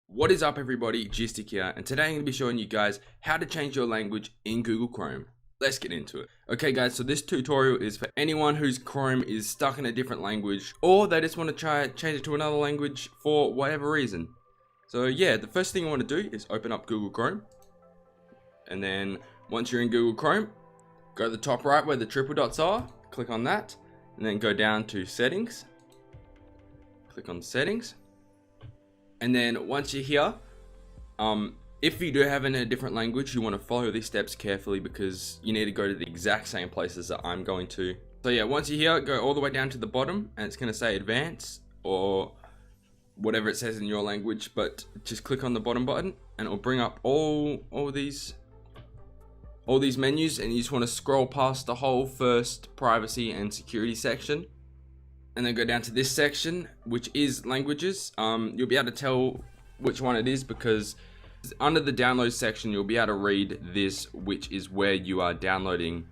What is up everybody, Gistic here, and today I'm going to be showing you guys how to change your language in Google Chrome. Let's get into it. Okay guys, so this tutorial is for anyone whose Chrome is stuck in a different language, or they just want to try change it to another language for whatever reason. So yeah, the first thing you want to do is open up Google Chrome, and then once you're in Google Chrome, go to the top right where the triple dots are, click on that, and then go down to settings, click on settings. And then once you're here, if you do have in a different language, you want to follow these steps carefully because you need to go to the exact same places that I'm going to. So yeah, once you're here, go all the way down to the bottom and it's going to say advanced or whatever it says in your language, but just click on the bottom button and it'll bring up all these menus, and you just want to scroll past the whole first privacy and security section. And then go down to this section, which is languages. You'll be able to tell which one it is because under the download section, you'll be able to read this, which is where you are downloading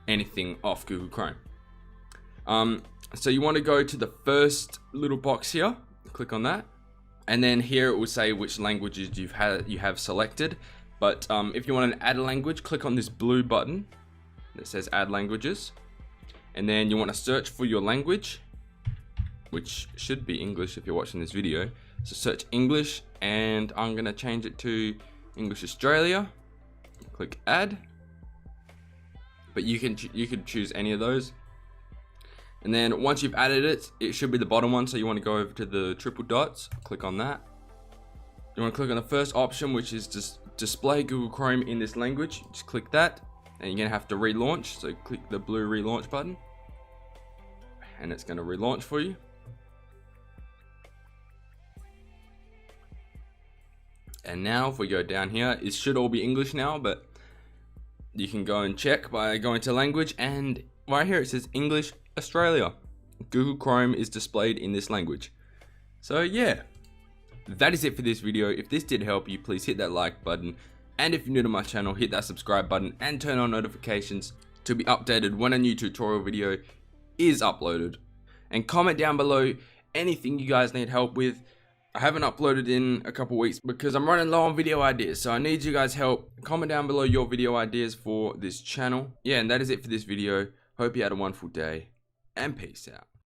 anything off Google Chrome. So you want to go to the first little box here, click on that. And then here it will say which languages you have selected. But if you want to add a language, click on this blue button that says add languages. And then you want to search for your language, which should be English if you're watching this video. So search English, and I'm gonna change it to English Australia. Click add, but you can choose any of those. And then once you've added it, it should be the bottom one. So you want to go over to the triple dots, click on that. You want to click on the first option, which is just display Google Chrome in this language. Just click that, and you're gonna have to relaunch. So click the blue relaunch button, and it's gonna relaunch for you. And now if we go down here, it should all be English now, but you can go and check by going to language, and right here it says English Australia. Google Chrome is displayed in this language. So yeah, that is it for this video. If this did help you, please hit that like button. And if you're new to my channel, hit that subscribe button and turn on notifications to be updated when a new tutorial video is uploaded. And comment down below anything you guys need help with. I haven't uploaded in a couple weeks because I'm running low on video ideas, so I need you guys' help. Comment down below your video ideas for this channel. Yeah, and that is it for this video. Hope you had a wonderful day, and peace out.